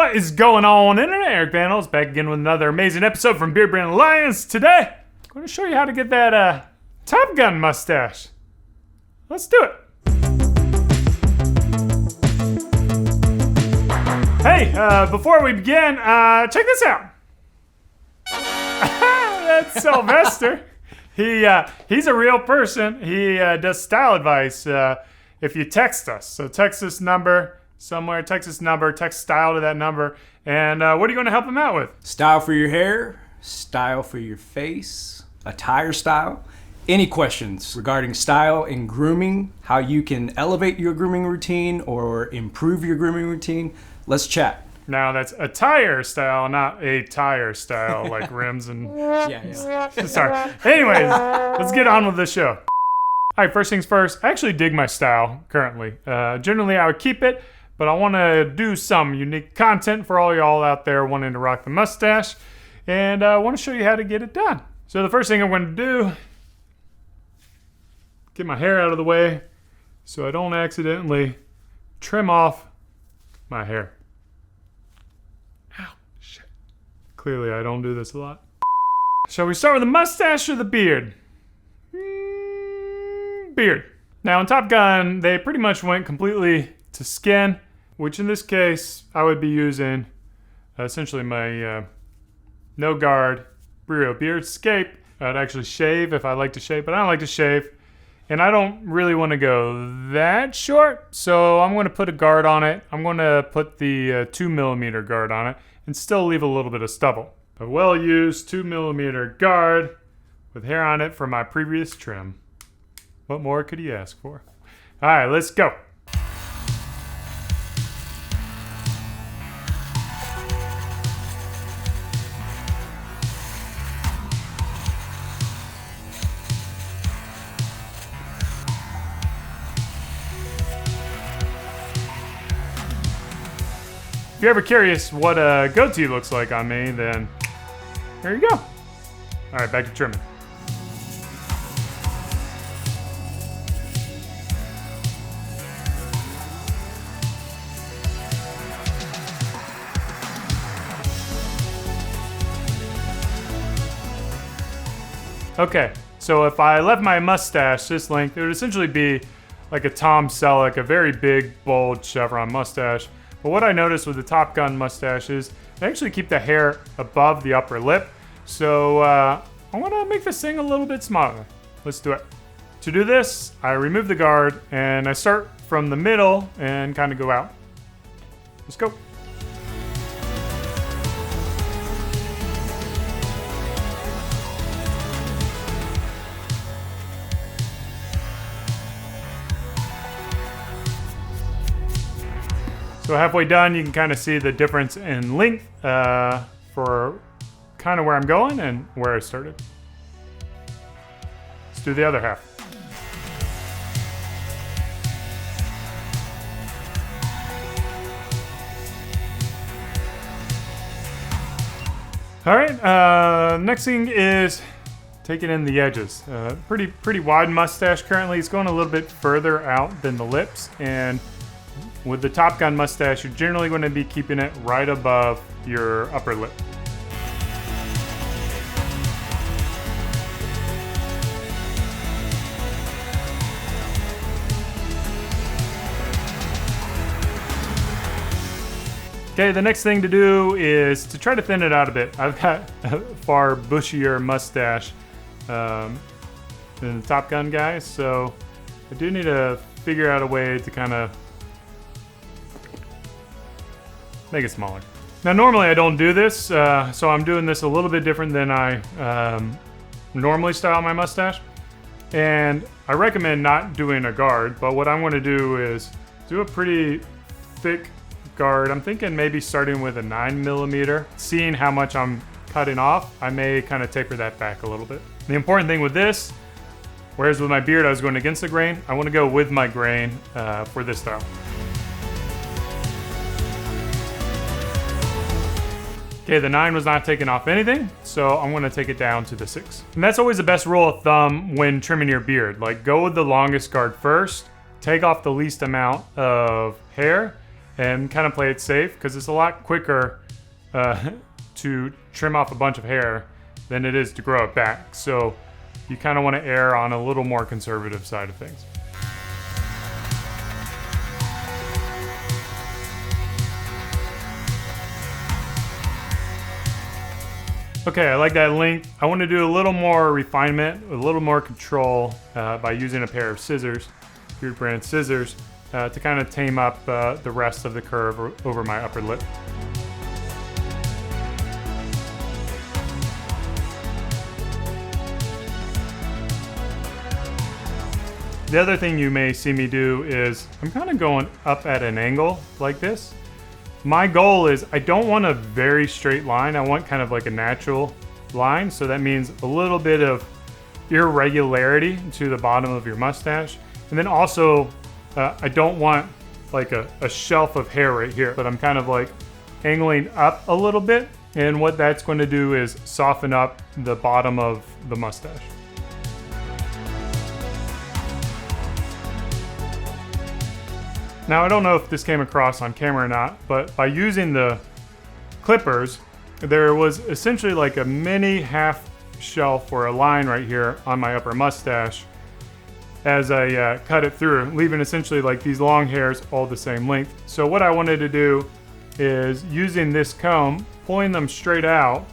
What is going on, Internet? Eric Bandholz back again with another amazing episode from Beardbrand Alliance. Today, I'm going to show you how to get that Top Gun mustache. Let's do it. Hey, before we begin, check this out. That's Sylvester. He's a real person. He does style advice if you text us. So text this number somewhere, text style to that number. And what are you going to help him out with? Style for your hair, style for your face, attire style. Any questions regarding style and grooming, how you can elevate your grooming routine or improve your grooming routine, let's chat. Now that's attire style, not a tire style, like rims and... Yeah. Sorry. Anyways, let's get on with the show. All right, first things first, I actually dig my style currently. Generally, I would keep it, but I want to do some unique content for all y'all out there wanting to rock the mustache, and I want to show you how to get it done. So the first thing I'm going to do, get my hair out of the way so I don't accidentally trim off my hair. Ow, shit. Clearly I don't do this a lot. Shall we start with the mustache or the beard? Beard. Now in Top Gun, they pretty much went completely to skin, which in this case, I would be using essentially my no guard Brio Beardscape. I'd actually shave if I like to shave, but I don't like to shave. And I don't really want to go that short, so I'm going to put a guard on it. I'm going to put the 2mm guard on it and still leave a little bit of stubble. A well-used 2mm guard with hair on it from my previous trim. What more could you ask for? All right, let's go. If you're ever curious what a goatee looks like on me, then there you go. All right, back to trimming. Okay, so if I left my mustache this length, it would essentially be like a Tom Selleck, a very big, bold chevron mustache. But what I noticed with the Top Gun mustache is they actually keep the hair above the upper lip. So I want to make this thing a little bit smaller. Let's do it. To do this, I remove the guard and I start from the middle and kind of go out. Let's go. So halfway done, you can kind of see the difference in length for kind of where I'm going and where I started. Let's do the other half. All right, next thing is taking in the edges. Pretty wide mustache currently. It's going a little bit further out than the lips, and with the Top Gun mustache, you're generally going to be keeping it right above your upper lip. Okay, the next thing to do is to try to thin it out a bit. I've got a far bushier mustache than the Top Gun guys, so I do need to figure out a way to kind of make it smaller. Now normally I don't do this, so I'm doing this a little bit different than I normally style my mustache. And I recommend not doing a guard, but what I'm going to do is do a pretty thick guard. I'm thinking maybe starting with a 9mm. Seeing how much I'm cutting off, I may kind of taper that back a little bit. The important thing with this, whereas with my beard I was going against the grain, I want to go with my grain for this style. Okay, the 9 was not taking off anything, so I'm going to take it down to the 6. And that's always the best rule of thumb when trimming your beard. Like, go with the longest guard first, take off the least amount of hair, and kind of play it safe, because it's a lot quicker to trim off a bunch of hair than it is to grow it back. So you kind of want to err on a little more conservative side of things. Okay, I like that length. I want to do a little more refinement, a little more control by using a pair of scissors, Beardbrand scissors, to kind of tame up the rest of the curve over my upper lip. The other thing you may see me do is I'm kind of going up at an angle like this. My goal is I don't want a very straight line. I want kind of like a natural line. So that means a little bit of irregularity to the bottom of your mustache. And then also, I don't want like a shelf of hair right here, but I'm kind of like angling up a little bit. And what that's going to do is soften up the bottom of the mustache. Now, I don't know if this came across on camera or not, but by using the clippers, there was essentially like a mini half shelf or a line right here on my upper mustache as I cut it through, leaving essentially like these long hairs all the same length. So what I wanted to do is using this comb, pulling them straight out,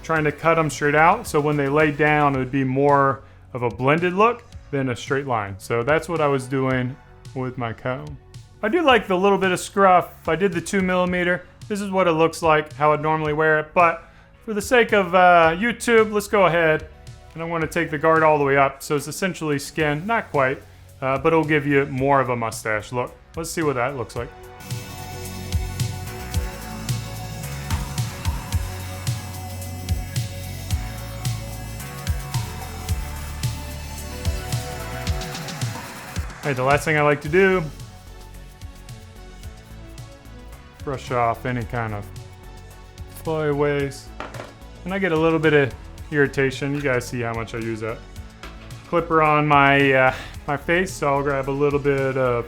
trying to cut them straight out, so when they lay down, it would be more of a blended look than a straight line. So that's what I was doing with my comb. I do like the little bit of scruff. I did the 2mm. This is what it looks like, how I'd normally wear it. But for the sake of YouTube, let's go ahead. And I want to take the guard all the way up. So it's essentially skin, not quite, but it'll give you more of a mustache look. Let's see what that looks like. All right, the last thing I like to do, brush off any kind of flyaways. And I get a little bit of irritation. You guys see how much I use that clipper on my my face, so I'll grab a little bit of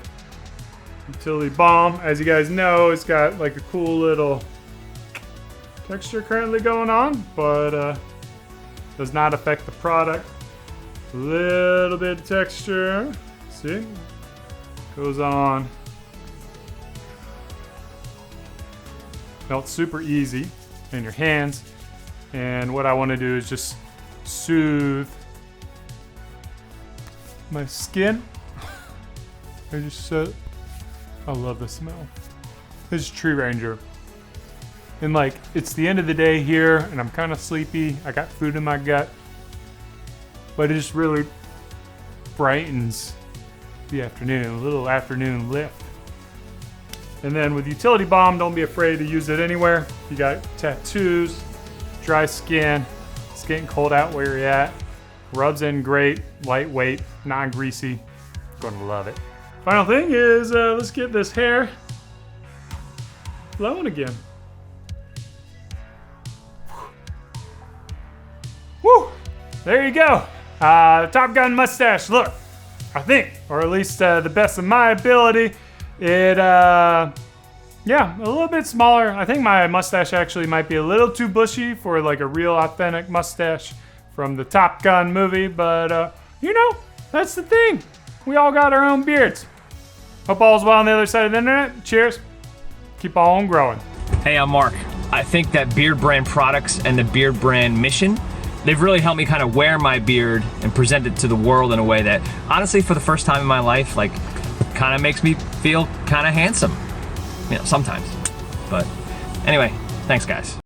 utility balm. As you guys know, it's got like a cool little texture currently going on, but does not affect the product. A little bit of texture, see, goes on. Felt super easy in your hands, and what I want to do is just soothe my skin. I love the smell. This is Tree Ranger, and like it's the end of the day here, and I'm kind of sleepy. I got food in my gut, but it just really brightens the afternoon. A little afternoon lift. And then with utility balm, don't be afraid to use it anywhere. You got tattoos, dry skin, it's getting cold out where you're at. Rubs in great, lightweight, non-greasy. Gonna love it. Final thing is, let's get this hair flowing again. Woo! There you go. Top Gun mustache look, I think, or at least the best of my ability. It, yeah, a little bit smaller. I think my mustache actually might be a little too bushy for like a real authentic mustache from the Top Gun movie, but you know, that's the thing. We all got our own beards. Hope all's well on the other side of the internet. Cheers. Keep on growing. Hey, I'm Mark. I think that Beardbrand products and the Beardbrand mission, they've really helped me kind of wear my beard and present it to the world in a way that, honestly, for the first time in my life, like, kind of makes me feel kind of handsome. You know, sometimes. But anyway, thanks guys.